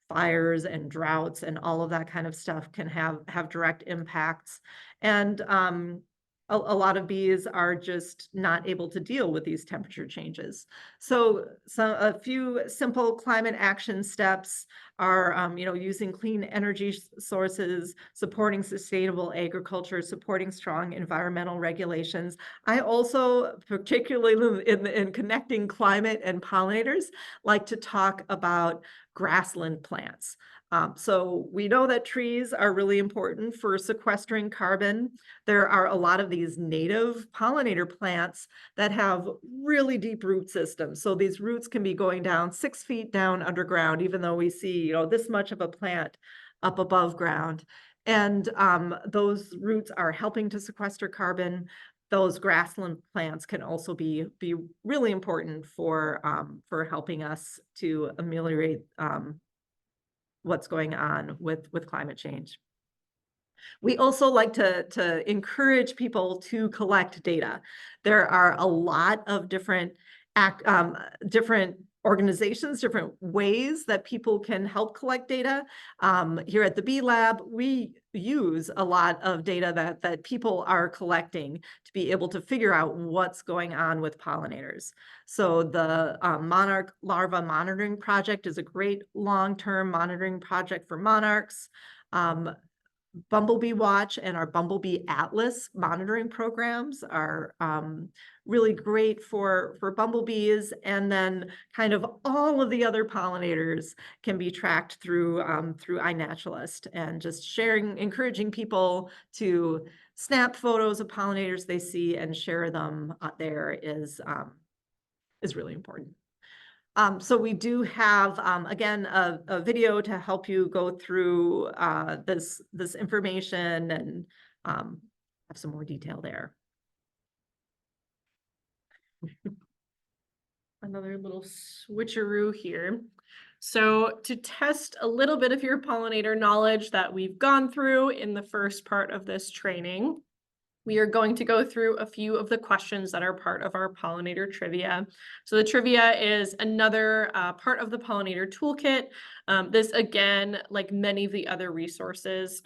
Fires and droughts and all of that kind of stuff can have direct impacts. And a lot of bees are just not able to deal with these temperature changes. So a few simple climate action steps are, using clean energy sources, supporting sustainable agriculture, supporting strong environmental regulations. I also, particularly in connecting climate and pollinators, like to talk about grassland plants. So we know that trees are really important for sequestering carbon. There are a lot of these native pollinator plants that have really deep root systems. So these roots can be going down 6 feet down underground, even though we see, this much of a plant up above ground. And those roots are helping to sequester carbon. Those grassland plants can also be really important for helping us to ameliorate what's going on with climate change. We also like to encourage people to collect data. There are a lot of different organizations, different ways that people can help collect data. Here at the Bee Lab, we use a lot of data that people are collecting to be able to figure out what's going on with pollinators. So the monarch larva monitoring project is a great long-term monitoring project for monarchs. Bumblebee Watch and our Bumblebee Atlas monitoring programs are really great for bumblebees, and then kind of all of the other pollinators can be tracked through iNaturalist, and just encouraging people to snap photos of pollinators they see and share them there is really important. So we do have, again, a video to help you go through this information and have some more detail there. Another little switcheroo here. So to test a little bit of your pollinator knowledge that we've gone through in the first part of this training, we are going to go through a few of the questions that are part of our pollinator trivia. So the trivia is another part of the Pollinator Toolkit. This, again, like many of the other resources,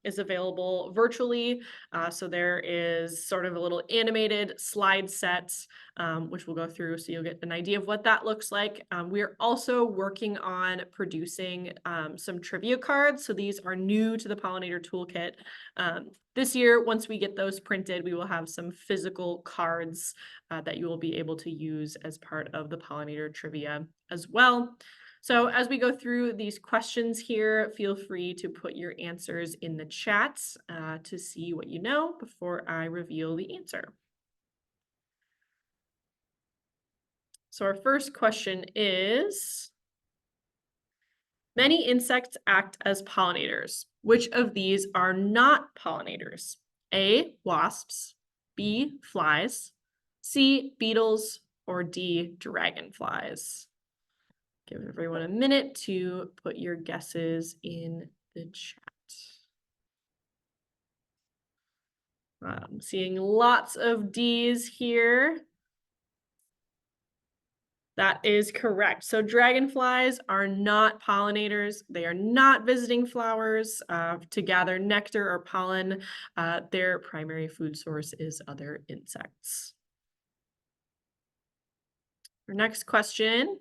is available virtually. So there is sort of a little animated slide set, which we'll go through so you'll get an idea of what that looks like. We are also working on producing some trivia cards. So these are new to the Pollinator Toolkit. This year, once we get those printed, we will have some physical cards that you will be able to use as part of the pollinator trivia as well. So as we go through these questions here, feel free to put your answers in the chat to see what you know before I reveal the answer. So our first question is, many insects act as pollinators. Which of these are not pollinators? A, wasps, B, flies, C, beetles, or D, dragonflies? Give everyone a minute to put your guesses in the chat. I'm seeing lots of D's here. That is correct. So dragonflies are not pollinators. They are not visiting flowers to gather nectar or pollen. Their primary food source is other insects. Our next question.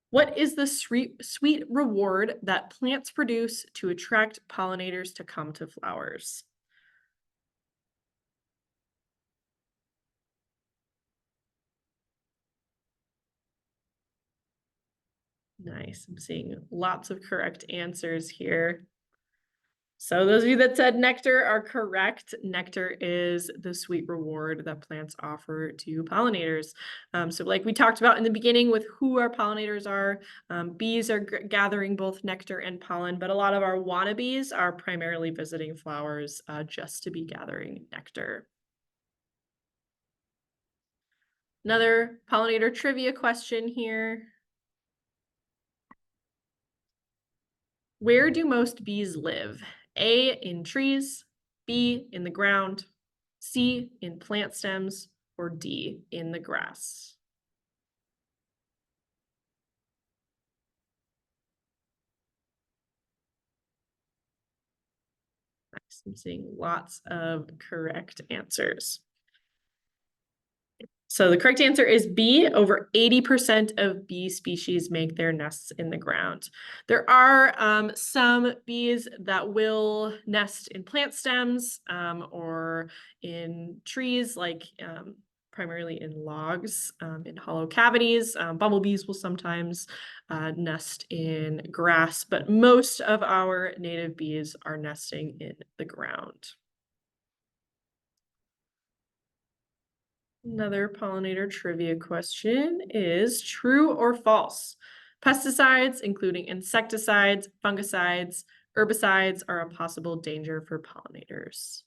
What is the sweet reward that plants produce to attract pollinators to come to flowers? Nice. I'm seeing lots of correct answers here. So those of you that said nectar are correct. Nectar is the sweet reward that plants offer to pollinators. So like we talked about in the beginning with who our pollinators are, bees are gathering both nectar and pollen, but a lot of our wannabes are primarily visiting flowers just to be gathering nectar. Another pollinator trivia question here. Where do most bees live? A, in trees, B, in the ground, C, in plant stems, or D, in the grass? Nice. I'm seeing lots of correct answers. So the correct answer is B. Over 80% of bee species make their nests in the ground. There are some bees that will nest in plant stems or in trees, like primarily in logs, in hollow cavities. Bumblebees will sometimes nest in grass, but most of our native bees are nesting in the ground. Another pollinator trivia question is true or false? Pesticides, including insecticides, fungicides, herbicides, are a possible danger for pollinators.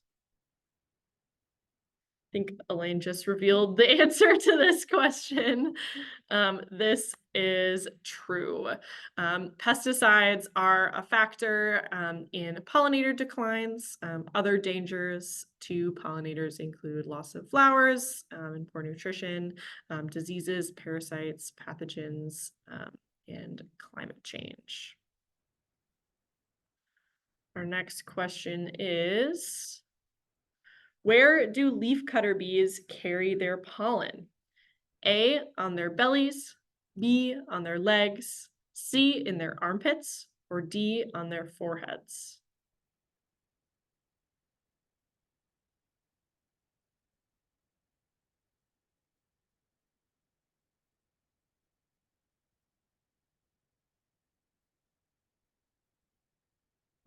think Elaine just revealed the answer to this question. This is true. Pesticides are a factor in pollinator declines. Other dangers to pollinators include loss of flowers and poor nutrition, diseases, parasites, pathogens, and climate change. Our next question is, where do leafcutter bees carry their pollen? A, on their bellies, B, on their legs, C, in their armpits, or D, on their foreheads?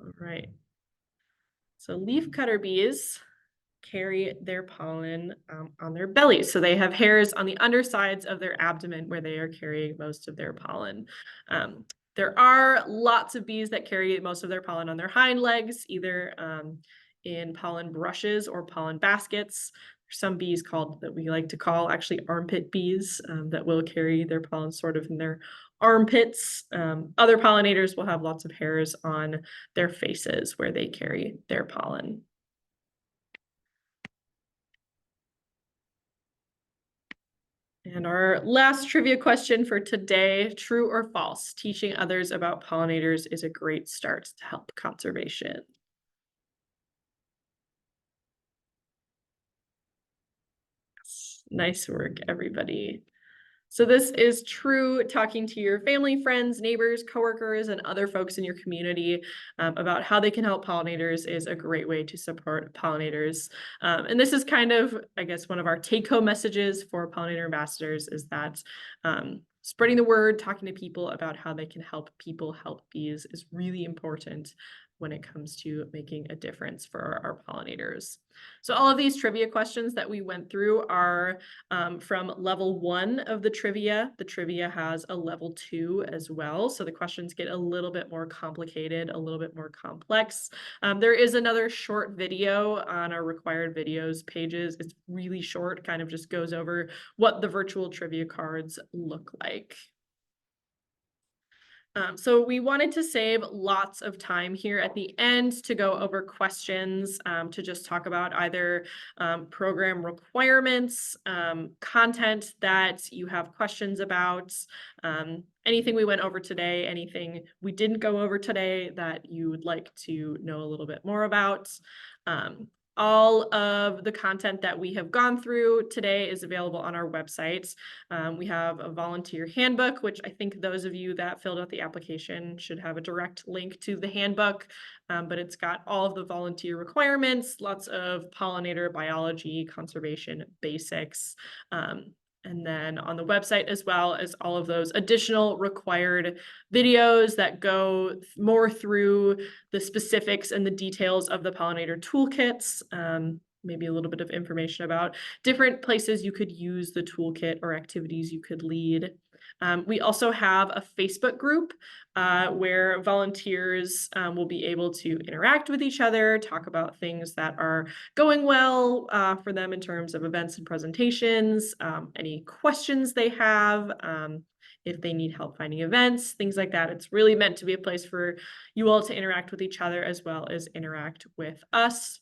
All right. So leafcutter bees carry their pollen on their bellies. So they have hairs on the undersides of their abdomen where they are carrying most of their pollen. There are lots of bees that carry most of their pollen on their hind legs, either in pollen brushes or pollen baskets. There's some bees that we like to call actually armpit bees that will carry their pollen sort of in their armpits. Other pollinators will have lots of hairs on their faces where they carry their pollen. And our last trivia question for today, true or false? Teaching others about pollinators is a great start to help conservation. Nice work, everybody. So this is true. Talking to your family, friends, neighbors, coworkers, and other folks in your community about how they can help pollinators is a great way to support pollinators. And this is kind of, I guess, one of our take-home messages for Pollinator Ambassadors is that spreading the word, talking to people about how they can help people help bees is really important when it comes to making a difference for our pollinators. So all of these trivia questions that we went through are from level 1 of the trivia. The trivia has a level 2 as well. So the questions get a little bit more complicated, a little bit more complex. There is another short video on our required videos pages. It's really short, kind of just goes over what the virtual trivia cards look like. So we wanted to save lots of time here at the end to go over questions, to just talk about either program requirements, content that you have questions about, anything we went over today, anything we didn't go over today that you would like to know a little bit more about. All of the content that we have gone through today is available on our website. We have a volunteer handbook, which I think those of you that filled out the application should have a direct link to the handbook, but it's got all of the volunteer requirements, lots of pollinator biology, conservation basics, and then on the website, as well as all of those additional required videos that go more through the specifics and the details of the Pollinator Toolkits, maybe a little bit of information about different places you could use the toolkit or activities you could lead. We also have a Facebook group where volunteers will be able to interact with each other, talk about things that are going well for them in terms of events and presentations, any questions they have, if they need help finding events, things like that. It's really meant to be a place for you all to interact with each other as well as interact with us.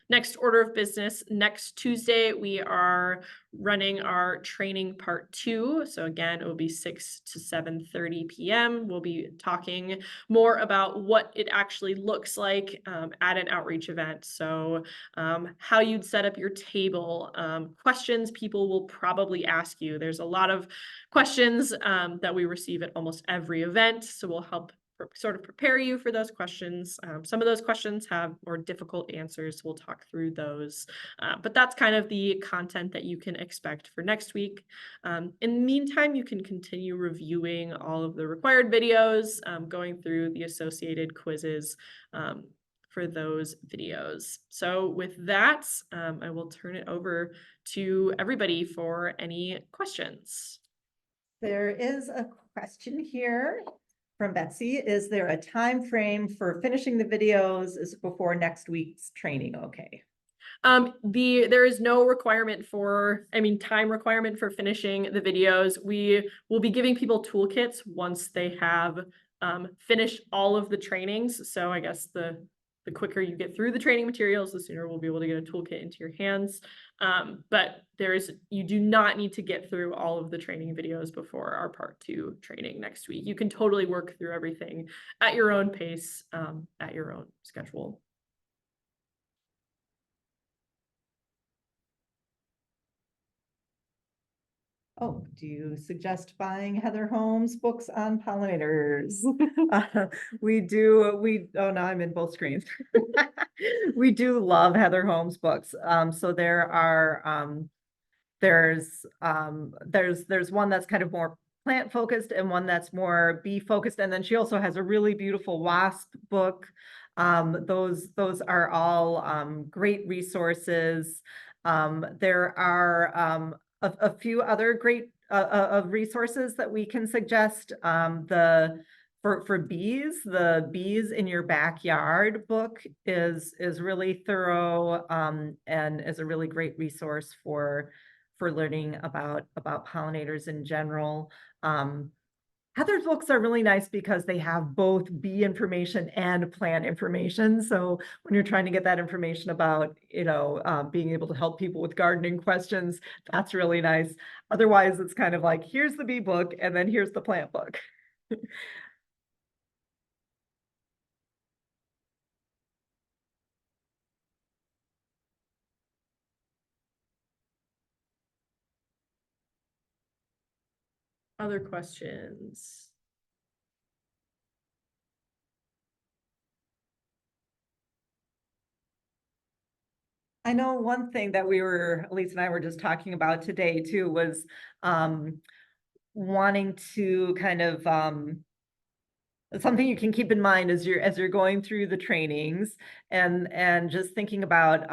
Next order of business, next Tuesday, we are running our training part 2. So again, it will be 6 to 7:30 p.m. We'll be talking more about what it actually looks like at an outreach event. So how you'd set up your table, questions people will probably ask you. There's a lot of questions that we receive at almost every event. So we'll help sort of prepare you for those questions. Some of those questions have more difficult answers. So we'll talk through those, but that's kind of the content that you can expect for next week. In the meantime, you can continue reviewing all of the required videos, going through the associated quizzes for those videos. So with that, I will turn it over to everybody for any questions. There is a question here from Betsy. Is there a time frame for finishing the videos? Is it before next week's training? Okay. There is no requirement for, time requirement for finishing the videos. We will be giving people toolkits once they have finished all of the trainings. So I guess the quicker you get through the training materials, the sooner we'll be able to get a toolkit into your hands. But you do not need to get through all of the training videos before our part 2 training next week. You can totally work through everything at your own pace, at your own schedule. Oh, do you suggest buying Heather Holmes books on pollinators? Oh, now I'm in both screens. We do love Heather Holmes books. So there's one that's kind of more plant focused and one that's more bee focused. And then she also has a really beautiful wasp book. Those are all great resources. There are a few other great resources that we can suggest. For bees, the Bees in Your Backyard book is really thorough and is a really great resource for learning about pollinators in general. Heather's books are really nice because they have both bee information and plant information. So when you're trying to get that information about, being able to help people with gardening questions, that's really nice. Otherwise, it's kind of like, here's the bee book, and then here's the plant book. Other questions? I know one thing that Elise and I were just talking about today too, was wanting to kind of something you can keep in mind as you're going through the trainings, and just thinking about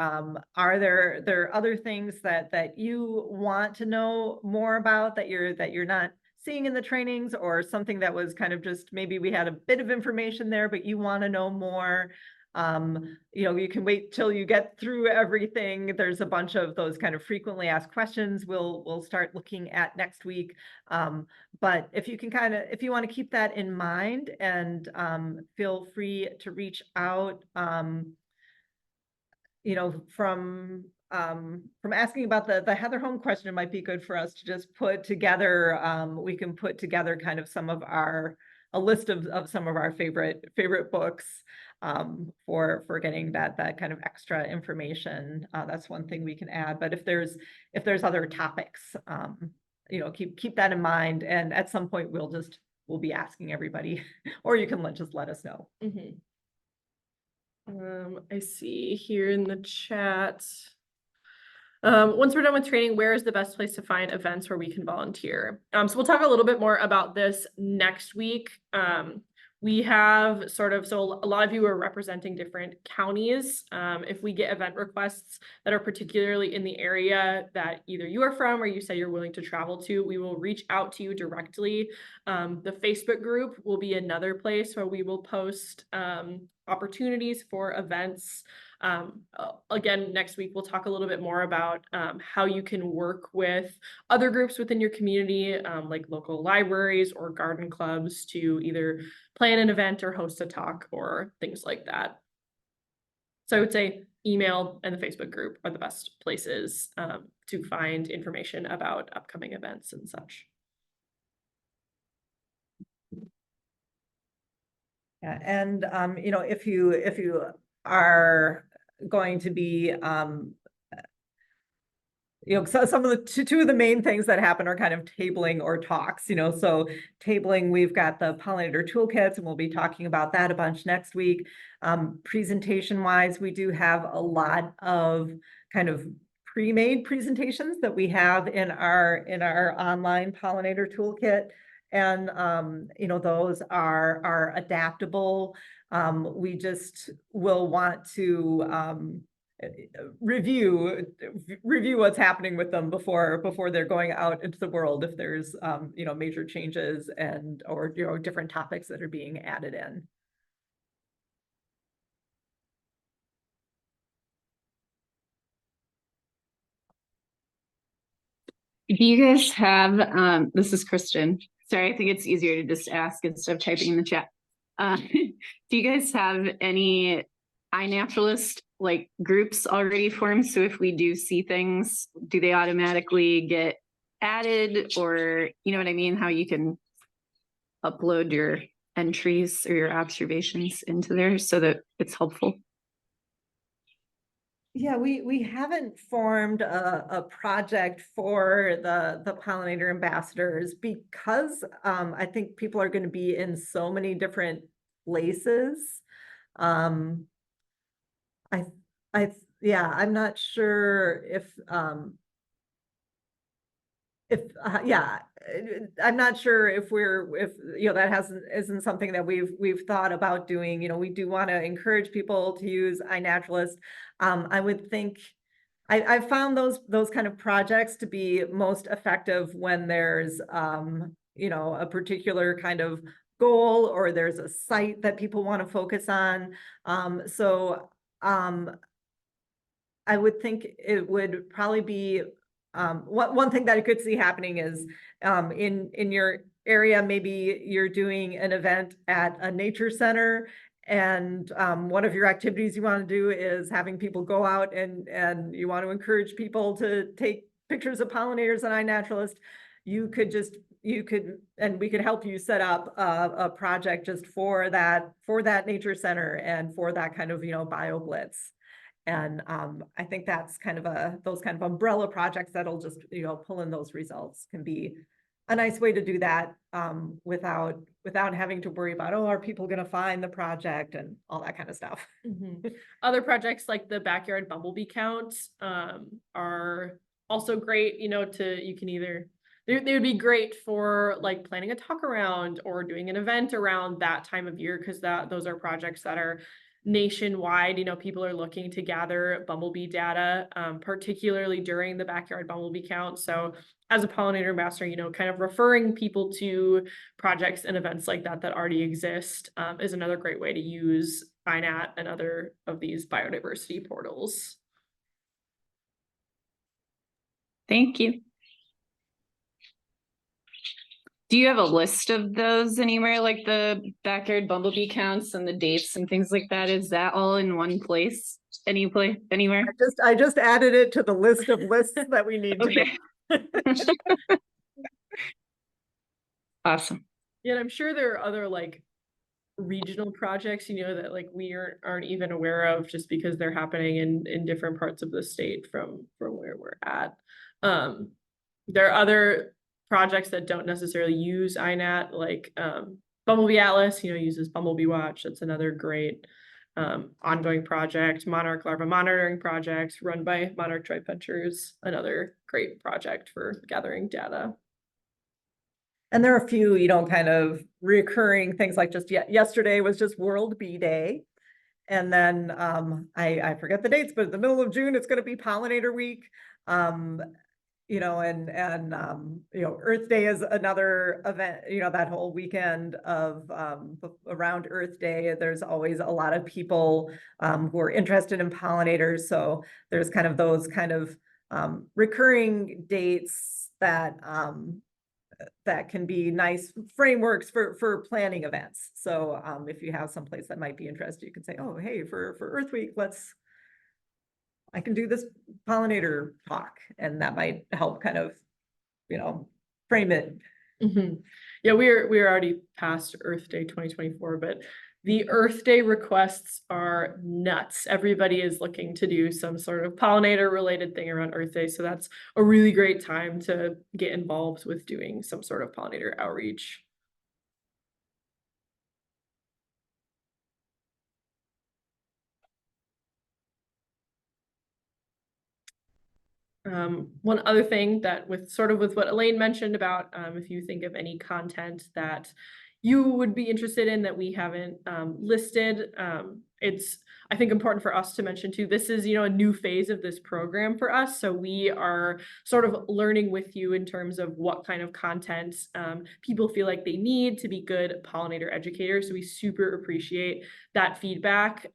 are there other things that you want to know more about that you're not seeing in the trainings, or something that was kind of just maybe we had a bit of information there but you want to know more. You can wait till you get through everything. There's a bunch of those kind of frequently asked questions we'll start looking at next week. But if you want to keep that in mind, and feel free to reach out, from asking about the Heather Home question, it might be good for us to just put together, we can put together kind of a list of some of our favorite books for getting that kind of extra information. That's one thing we can add. But if there's other topics, keep that in mind. And at some point we'll be asking everybody, or you can just let us know. Mm-hmm. I see here in the chat. Once we're done with training, where is the best place to find events where we can volunteer? So we'll talk a little bit more about this next week. We have so a lot of you are representing different counties. If we get event requests that are particularly in the area that either you are from or you say you're willing to travel to, we will reach out to you directly. The Facebook group will be another place where we will post opportunities for events. Again, next week, we'll talk a little bit more about how you can work with other groups within your community, like local libraries or garden clubs, to either plan an event or host a talk or things like that. So I would say email and the Facebook group are the best places to find information about upcoming events and such. Yeah, and if you are going to be so some of the two of the main things that happen are kind of tabling or talks. So tabling, we've got the Pollinator Toolkits, and we'll be talking about that a bunch next week. Presentation wise, we do have a lot of kind of pre-made presentations that we have in our online Pollinator Toolkit. And those are adaptable. We just will want to review what's happening with them before they're going out into the world, if there's major changes or different topics that are being added in. Do you guys have, this is Kristen. Sorry, I think it's easier to just ask instead of typing in the chat. Do you guys have any iNaturalist like groups already formed? So if we do see things, do they automatically get added, or you know what I mean? How you can upload your entries or your observations into there so that it's helpful? Yeah, we haven't formed a project for the pollinator ambassadors because I think people are going to be in so many different places. Um, yeah, I'm not sure yeah, I'm not sure if that isn't something that we've thought about doing. We do want to encourage people to use iNaturalist. I would think I've found those kind of projects to be most effective when there's a particular kind of goal, or there's a site that people want to focus on. So I would think it would probably be one thing that I could see happening is in your area, maybe you're doing an event at a nature center, and one of your activities you want to do is having people go out and you want to encourage people to take pictures of pollinators on iNaturalist. You could, and we could help you set up a project just for that nature center and for that kind of bio blitz. And I think that's kind of those kind of umbrella projects that'll just, pull in those results can be a nice way to do that without having to worry about, oh, are people going to find the project and all that kind of stuff. Other projects like the backyard bumblebee count are also great, you can either, they would be great for like planning a talk around or doing an event around that time of year, because those are projects that are nationwide. People are looking to gather bumblebee data, particularly during the backyard bumblebee count. So as a pollinator ambassador, kind of referring people to projects and events like that already exist is another great way to use iNat and other of these biodiversity portals. Thank you. Do you have a list of those anywhere, like the backyard bumblebee counts and the dates and things like that? Is that all in one place? Anywhere? I just added it to the list of lists that we need to make. Awesome. Yeah, I'm sure there are other like regional projects, that like we aren't even aware of, just because they're happening in different parts of the state from where we're at. There are other projects that don't necessarily use iNat, like Bumblebee Atlas, uses Bumblebee Watch. That's another great ongoing project. Monarch larva monitoring projects run by Monarch Joint Ventures, another great project for gathering data. And there are a few, kind of recurring things, like just yesterday was just World Bee Day. And then I forget the dates, but in the middle of June, it's going to be Pollinator Week. Earth Day is another event, that whole weekend of around Earth Day. There's always a lot of people who are interested in pollinators. So there's kind of those kind of recurring dates that can be nice frameworks for planning events. So if you have someplace that might be interested, you can say, oh, hey, for Earth Week, I can do this pollinator talk, and that might help kind of, frame it. Yeah, we're already past Earth Day 2024, but the Earth Day requests are nuts. Everybody is looking to do some sort of pollinator related thing around Earth Day. So that's a really great time to get involved with doing some sort of pollinator outreach. One other thing that with what Elaine mentioned about if you think of any content that you would be interested in that we haven't listed, it's I think important for us to mention too, this is a new phase of this program for us. So we are sort of learning with you in terms of what kind of content people feel like they need to be good pollinator educators. So we super appreciate that feedback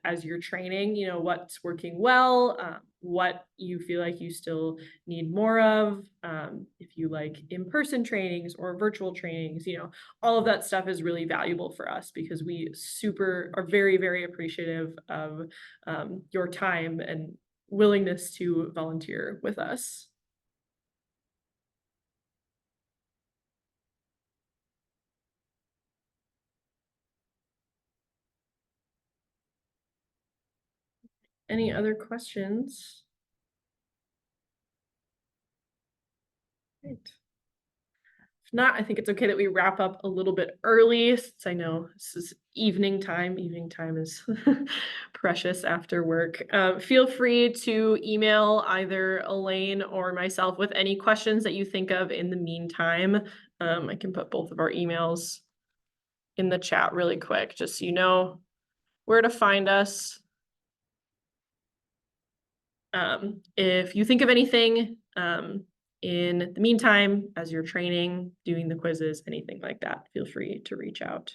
as you're training, what's working well, what you feel like you still need more of. If you like in-person trainings or virtual trainings, all of that stuff is really valuable for us because we are very, very appreciative of your time and willingness to volunteer with us. Any other questions? Great. If not, I think it's okay that we wrap up a little bit early, since I know this is evening time. Evening time is precious after work. Feel free to email either Elaine or myself with any questions that you think of in the meantime. I can put both of our emails in the chat really quick, just so you know where to find us. If you think of anything in the meantime, as you're training, doing the quizzes, anything like that, feel free to reach out.